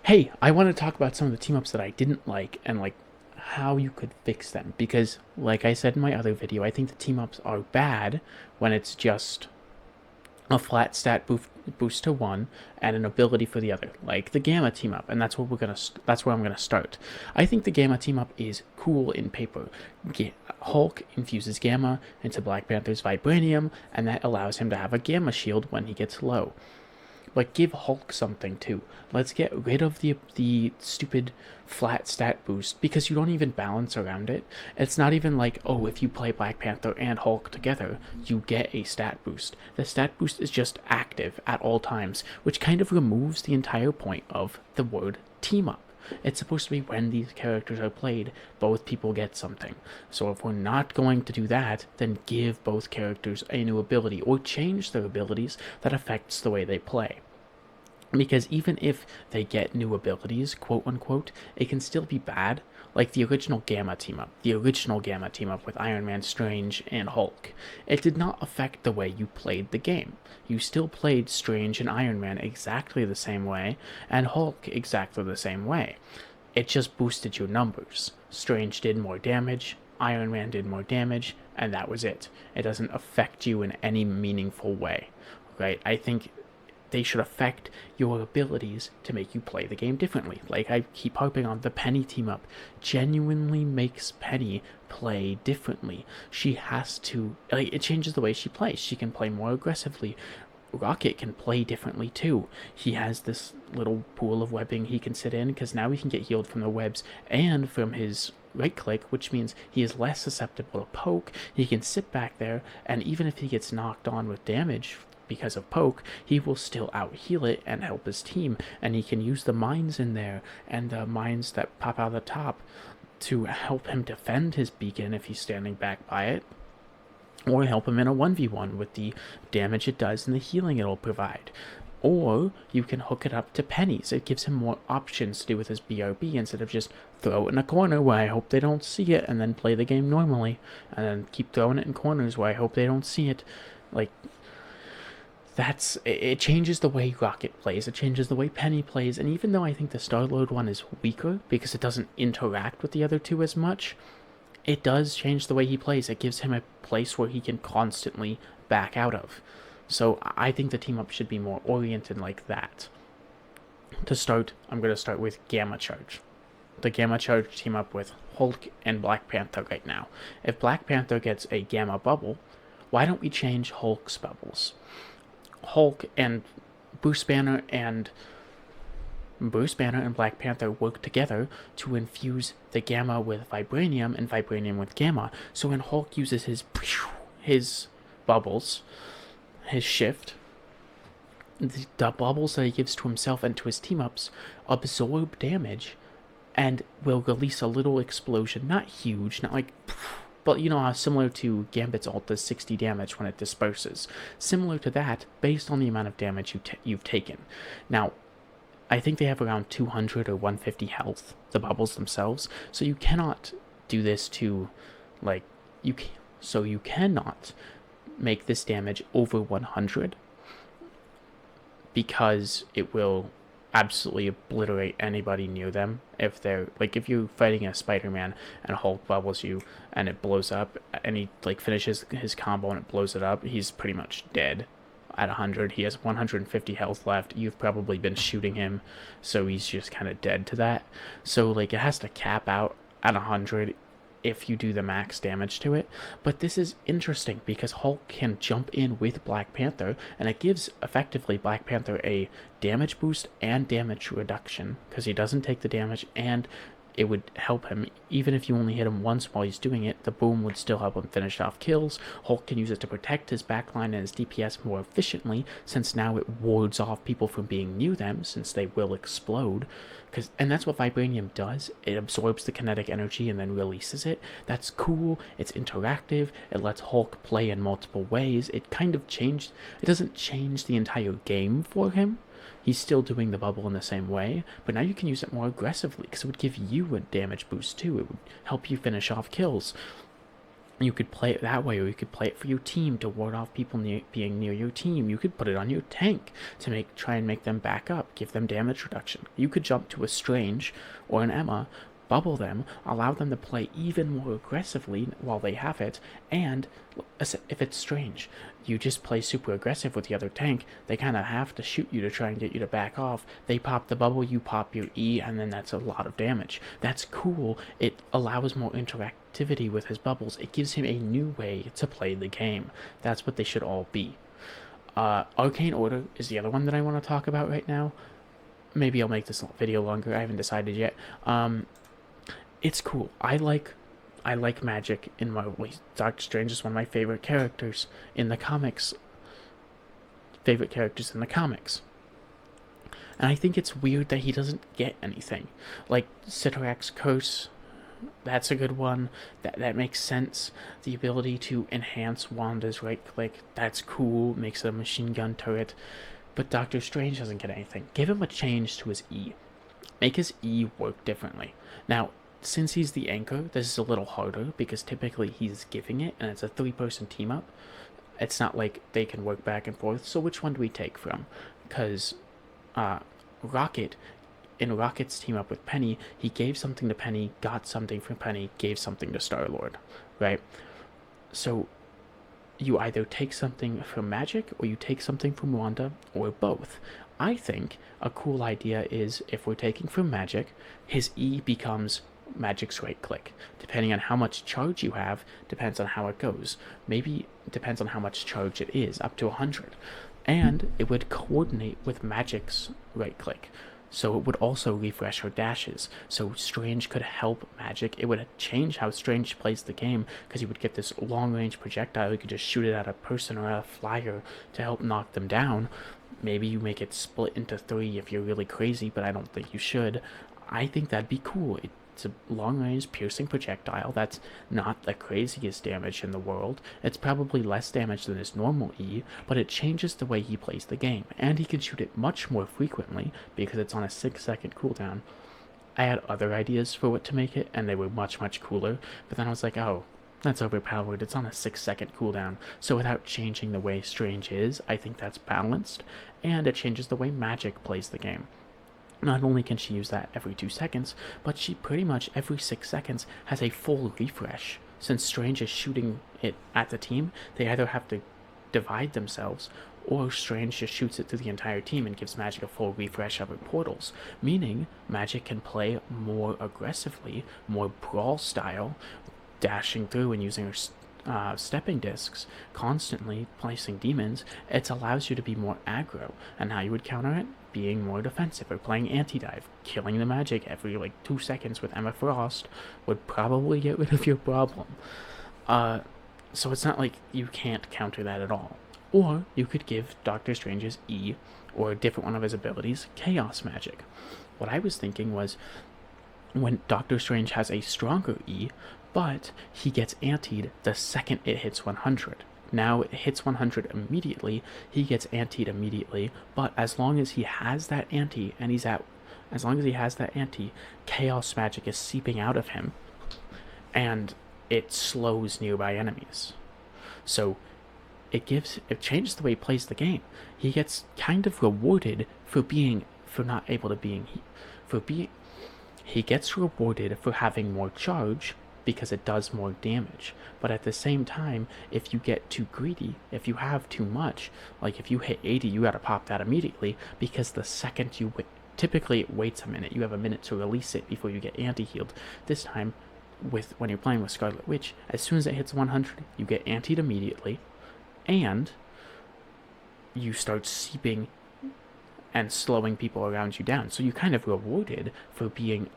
Hey, I want to talk about some of the team ups that I didn't like and like how you could fix them because like I said in my other video, I think the team ups are bad when it's just a flat boost to one and an ability for the other, like the Gamma team up, and that's where I'm gonna start. I think the Gamma team up is cool in paper. Hulk infuses Gamma into Black Panther's vibranium, and that allows him to have a Gamma shield when he gets low. Like, give Hulk something too. Let's get rid of the stupid flat stat boost because you don't even balance around it. It's not even like, oh, if you play Black Panther and Hulk together, you get a stat boost. The stat boost is just active at all times, which kind of removes the entire point of the word team up. It's supposed to be when these characters are played, both people get something. So if we're not going to do that, then give both characters a new ability or change their abilities that affects the way they play. Because even if they get new abilities, quote unquote, it can still be bad. Like the original Gamma team up with Iron Man, Strange, and Hulk. It did not affect the way you played the game. You still played Strange and Iron Man exactly the same way, and Hulk exactly the same way. It just boosted your numbers. Strange did more damage, Iron Man did more damage, and that was it. It doesn't affect you in any meaningful way. Right? I think they should affect your abilities to make you play the game differently. Like I keep harping on, the Penny team up genuinely makes Penny play differently. She has to, like, it changes the way she plays. She can play more aggressively. Rocket can play differently too. He has this little pool of webbing he can sit in because now he can get healed from the webs and from his right click, which means he is less susceptible to poke. He can sit back there, and even if he gets knocked on with damage because of poke, he will still out heal it and help his team, and he can use the mines in there and the mines that pop out of the top to help him defend his beacon if he's standing back by it, or help him in a 1v1 with the damage it does and the healing it'll provide. Or you can hook it up to pennies. It gives him more options to do with his BRB instead of just throw it in a corner where I hope they don't see it and then play the game normally, and then keep throwing it in corners where I hope they don't see it. Like, it changes the way Rocket plays, it changes the way Penny plays, and even though I think the Star-Lord one is weaker because it doesn't interact with the other two as much, it does change the way he plays. It gives him a place where he can constantly back out of. So I think the team up should be more oriented like that. To start, I'm going to start with Gamma Charge. The Gamma Charge team up with Hulk and Black Panther right now. If Black Panther gets a Gamma bubble, why don't we change Hulk's bubbles? Hulk and Bruce Banner and Black Panther work together to infuse the Gamma with Vibranium and Vibranium with Gamma. So when Hulk uses his bubbles, his shift, the bubbles that he gives to himself and to his team-ups absorb damage and will release a little explosion. Not huge, not like, but you know how similar to Gambit's ult does 60 damage when it disperses. Similar to that, based on the amount of damage you've taken. Now, I think they have around 200 or 150 health, the bubbles themselves, so you cannot do this to, like, you cannot make this damage over 100 because it will absolutely obliterate anybody near them. If they're like, if you're fighting a Spider-Man and Hulk bubbles you and it blows up and he like finishes his combo and it blows it up, he's pretty much dead at 100. He has 150 health left. You've probably been shooting him, so he's just kind of dead to that. So like, it has to cap out at 100 if you do the max damage to it. But this is interesting because Hulk can jump in with Black Panther, and it gives effectively Black Panther a damage boost and damage reduction because he doesn't take the damage, and it would help him even if you only hit him once while he's doing it. The boom would still help him finish off kills. Hulk can use it to protect his backline and his DPS more efficiently, since now it wards off people from being near them, since they will explode. And that's what Vibranium does. It absorbs the kinetic energy and then releases it. That's cool. It's interactive. It lets Hulk play in multiple ways. It doesn't change the entire game for him. He's still doing the bubble in the same way, but now you can use it more aggressively because it would give you a damage boost too. It would help you finish off kills. You could play it that way, or you could play it for your team to ward off people being near your team. You could put it on your tank to try and make them back up, give them damage reduction. You could jump to a Strange or an Emma, bubble them, allow them to play even more aggressively while they have it, and if it's Strange, you just play super aggressive with the other tank. They kind of have to shoot you to try and get you to back off. They pop the bubble, you pop your E, and then that's a lot of damage. That's cool. It allows more interactivity with his bubbles. It gives him a new way to play the game. That's what they should all be. Arcane Order is the other one that I want to talk about right now. Maybe I'll make this video longer. I haven't decided yet. It's cool. I like magic in my way. Doctor Strange is one of my favorite characters in the comics. And I think it's weird that he doesn't get anything. Like Citarak's Curse, that's a good one. That makes sense. The ability to enhance Wanda's right click, that's cool. Makes it a machine gun turret. But Doctor Strange doesn't get anything. Give him a change to his E. Make his E work differently. Now, since he's the anchor, this is a little harder because typically he's giving it and it's a 3-person team up. It's not like they can work back and forth. So which one do we take from? Because Rocket, in Rocket's team up with Penny, he gave something to Penny, got something from Penny, gave something to Star-Lord, right? So you either take something from Magic or you take something from Wanda or both. I think a cool idea is if we're taking from Magic, his E becomes Magic's right click. Depending on how much charge you have, depends on how it goes. Maybe it depends on how much charge it is, up to 100. And it would coordinate with Magic's right click. So it would also refresh her dashes. So Strange could help Magic. It would change how Strange plays the game because he would get this long-range projectile. He could just shoot it at a person or at a flyer to help knock them down. Maybe you make it split into 3 if you're really crazy, but I don't think you should. I think that'd be cool. It's a long-range piercing projectile that's not the craziest damage in the world. It's probably less damage than his normal E, but it changes the way he plays the game, and he can shoot it much more frequently because it's on a 6-second cooldown. I had other ideas for what to make it, and they were much, much cooler, but then I was like, oh, that's overpowered. It's on a 6-second cooldown. So without changing the way Strange is, I think that's balanced, and it changes the way Magic plays the game. Not only can she use that every 2 seconds, but she pretty much every 6 seconds has a full refresh. Since Strange is shooting it at the team, they either have to divide themselves, or Strange just shoots it through the entire team and gives Magic a full refresh of her portals, meaning Magic can play more aggressively, more brawl style, dashing through and using her stepping discs, constantly placing demons. It allows you to be more aggro, and how you would counter it? Being more defensive or playing anti-dive. Killing the Magic every 2 seconds with Emma Frost would probably get rid of your problem. So it's not like you can't counter that at all. Or you could give Doctor Strange's E, or a different one of his abilities, Chaos Magic. What I was thinking was, when Doctor Strange has a stronger E, but he gets antied the second it hits 100. Now it hits 100 immediately, he gets antied immediately, but as long as he has that anti, and as long as he has that anti, Chaos Magic is seeping out of him, and it slows nearby enemies. So it changes the way he plays the game. He gets kind of rewarded he gets rewarded for having more charge because it does more damage. But at the same time, if you get too greedy, if you have too much, like if you hit 80, you gotta pop that immediately, because the second you typically it waits a minute. You have a minute to release it before you get anti-healed. This time, when you're playing with Scarlet Witch, as soon as it hits 100, you get antied immediately, and you start seeping and slowing people around you down. So you're kind of rewarded for being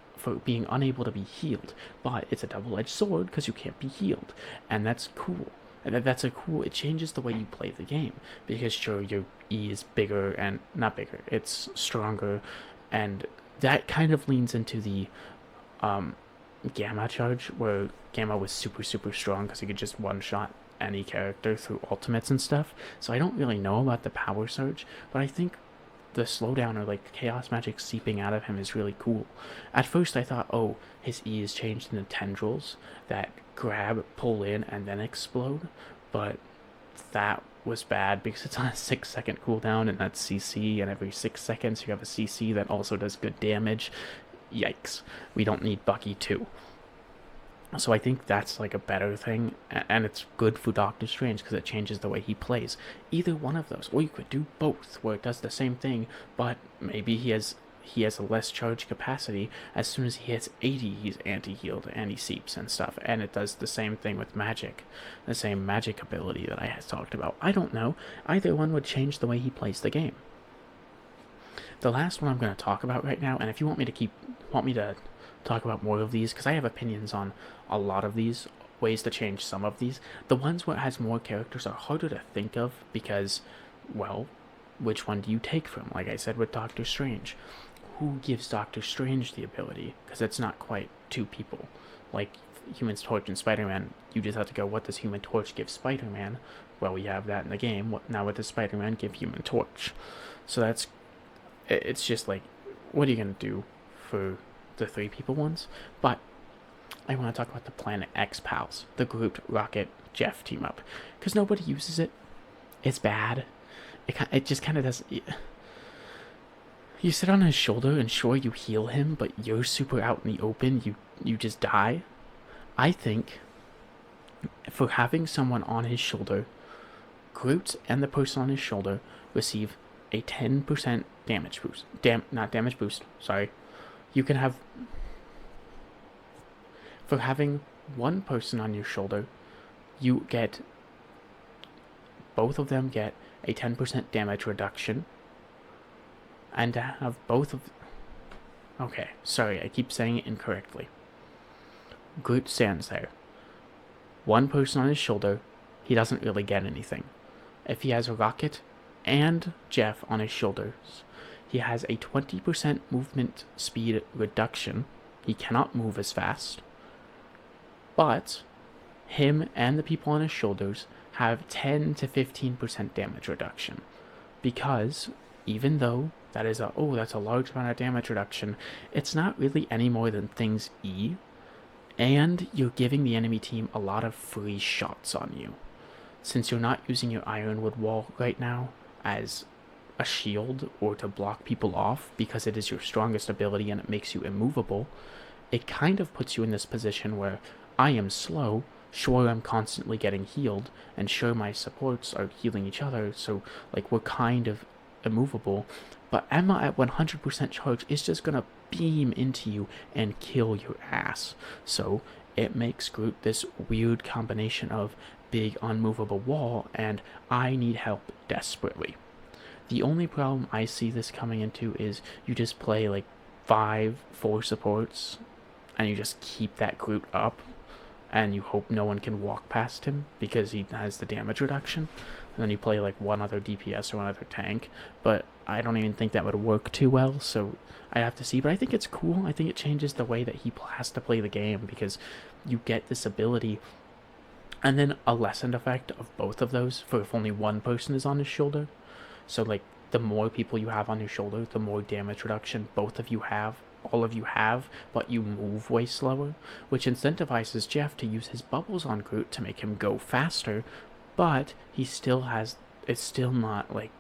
unable to be healed, but it's a double-edged sword because you can't be healed, and that's cool. It changes the way you play the game, because sure, your E is bigger, and not bigger, it's stronger, and that kind of leans into the Gamma charge, where Gamma was super, super strong because he could just one-shot any character through ultimates and stuff. So I don't really know about the power surge, but I think the slowdown, or Chaos Magic seeping out of him, is really cool. At first I thought, oh, his E is changed into tendrils that grab, pull in, and then explode, but that was bad because it's on a 6 second cooldown and that's CC, and every 6 seconds you have a CC that also does good damage. Yikes. We don't need Bucky too. So I think that's like a better thing, and it's good for Doctor Strange because it changes the way he plays. Either one of those, or you could do both, where it does the same thing, but maybe he has a less charge capacity. As soon as he hits 80, he's anti-healed and he seeps and stuff, and it does the same thing with magic, the same magic ability that I had talked about. I don't know. Either one would change the way he plays the game. The last one I'm going to talk about right now, and if you want me to talk about more of these, because I have opinions on a lot of these ways to change some of these. The ones where it has more characters are harder to think of because, well, which one do you take from? Like I said with Doctor Strange, who gives Doctor Strange the ability? Because it's not quite two people. Like Human Torch and Spider-Man, you just have to go, what does Human Torch give Spider-Man? Well, we have that in the game. What does Spider-Man give Human Torch? So it's just like, what are you going to do for the 3 people ones? But I want to talk about the Planet X pals, the Groot, Rocket, Jeff team up, because nobody uses it. It's bad. It just kind of does. You sit on his shoulder and sure you heal him, but you're super out in the open. You just die. I think for having someone on his shoulder, Groot and the person on his shoulder receive a 10% damage boost. Not damage boost. Sorry. You can have, for having one person on your shoulder, both of them get a 10% damage reduction, and to have both of, okay, sorry, I keep saying it incorrectly. Groot stands there. One person on his shoulder, he doesn't really get anything. If he has Rocket and Jeff on his shoulders, he has a 20% movement speed reduction. He cannot move as fast. But him and the people on his shoulders have 10 to 15% damage reduction. Because even though that's a large amount of damage reduction, it's not really any more than things E. And you're giving the enemy team a lot of free shots on you. Since you're not using your Ironwood wall right now as a shield or to block people off because it is your strongest ability and it makes you immovable, it kind of puts you in this position where I am slow, sure I'm constantly getting healed, and sure my supports are healing each other, so like we're kind of immovable, but Emma at 100% charge is just gonna beam into you and kill your ass. So it makes Groot this weird combination of big unmovable wall and I need help desperately. The only problem I see this coming into is you just play like 4 supports and you just keep that Groot up and you hope no one can walk past him because he has the damage reduction. And then you play like one other DPS or one other tank, but I don't even think that would work too well, so I have to see. But I think it's cool. I think it changes the way that he has to play the game because you get this ability and then a lessened effect of both of those for if only one person is on his shoulder. So like the more people you have on your shoulder, the more damage reduction all of you have, but you move way slower, which incentivizes Jeff to use his bubbles on Groot to make him go faster, but it's still not like,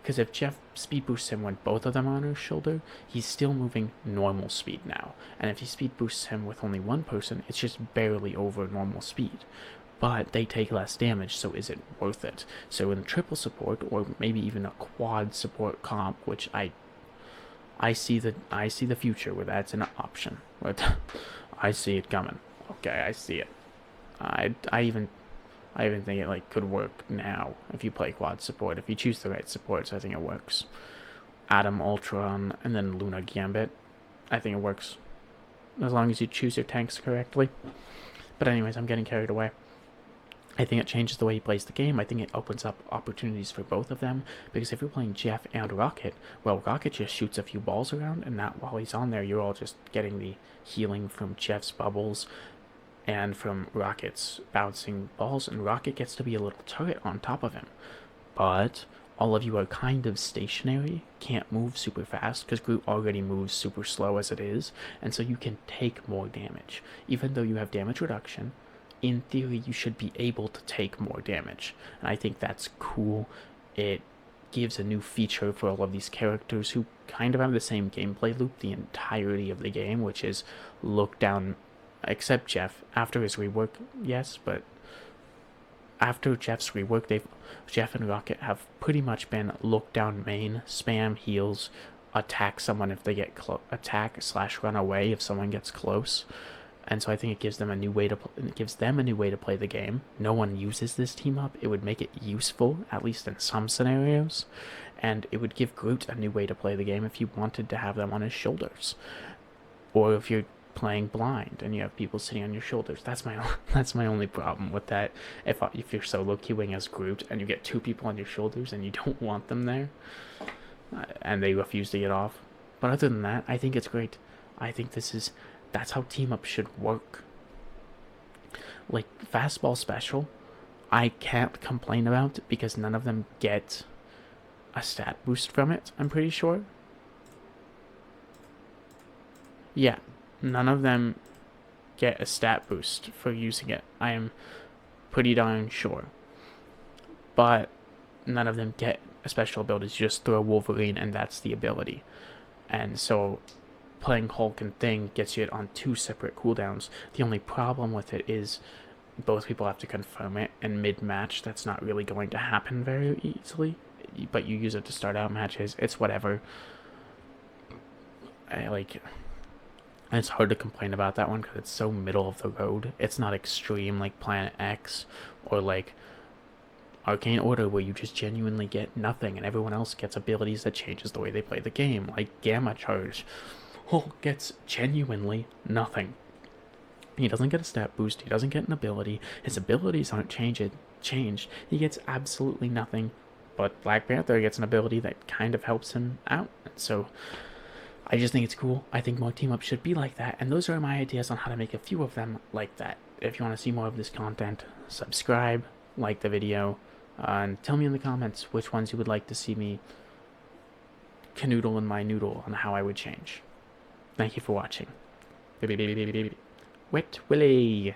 because if Jeff speed boosts him when both of them are on his shoulder, he's still moving normal speed now, and if he speed boosts him with only one person, it's just barely over normal speed. But they take less damage, so is it worth it? So in triple support, or maybe even a quad support comp, which I see the future where that's an option. But I see it coming. Okay, I see it. I even think it like could work now if you play quad support. If you choose the right supports, I think it works. Adam Ultron and then Luna Gambit, I think it works as long as you choose your tanks correctly. But anyways, I'm getting carried away. I think it changes the way he plays the game. I think it opens up opportunities for both of them, because if you're playing Jeff and Rocket, well, Rocket just shoots a few balls around, and that while he's on there, you're all just getting the healing from Jeff's bubbles and from Rocket's bouncing balls, and Rocket gets to be a little turret on top of him. But all of you are kind of stationary, can't move super fast, because Groot already moves super slow as it is, and so you can take more damage. Even though you have damage reduction, in theory you should be able to take more damage. And I think that's cool. It gives a new feature for all of these characters who kind of have the same gameplay loop the entirety of the game, which is look down, except Jeff, after his rework, yes, but after Jeff's rework, Jeff and Rocket have pretty much been look down main, spam heals, attack someone if they get close, attack slash run away if someone gets close. And so I think it gives them a new way to play the game. No one uses this team up. It would make it useful, at least in some scenarios, and it would give Groot a new way to play the game if you wanted to have them on his shoulders, or if you're playing blind and you have people sitting on your shoulders. That's my only problem with that. If you're solo queuing as Groot and you get two people on your shoulders and you don't want them there, and they refuse to get off. But other than that, I think it's great. I think that's how team up should work. Like fastball special, I can't complain about because none of them get a stat boost from it, I'm pretty sure. Yeah, none of them get a stat boost for using it. I am pretty darn sure. But none of them get a special ability. You just throw Wolverine and that's the ability. And so playing Hulk and Thing gets you it on two separate cooldowns. The only problem with it is both people have to confirm it, and mid-match that's not really going to happen very easily. But you use it to start out matches. It's whatever. It's hard to complain about that one because it's so middle of the road. It's not extreme like Planet X or like Arcane Order where you just genuinely get nothing and everyone else gets abilities that changes the way they play the game, like Gamma Charge. Hulk gets genuinely nothing. He doesn't get a stat boost, he doesn't get an ability, his abilities aren't changed. He gets absolutely nothing, but Black Panther gets an ability that kind of helps him out. So I just think it's cool. I think more team ups should be like that, and those are my ideas on how to make a few of them like that. If you want to see more of this content, subscribe, like the video, and tell me in the comments which ones you would like to see me canoodle in my noodle on how I would change. Thank you for watching. Wet Willy.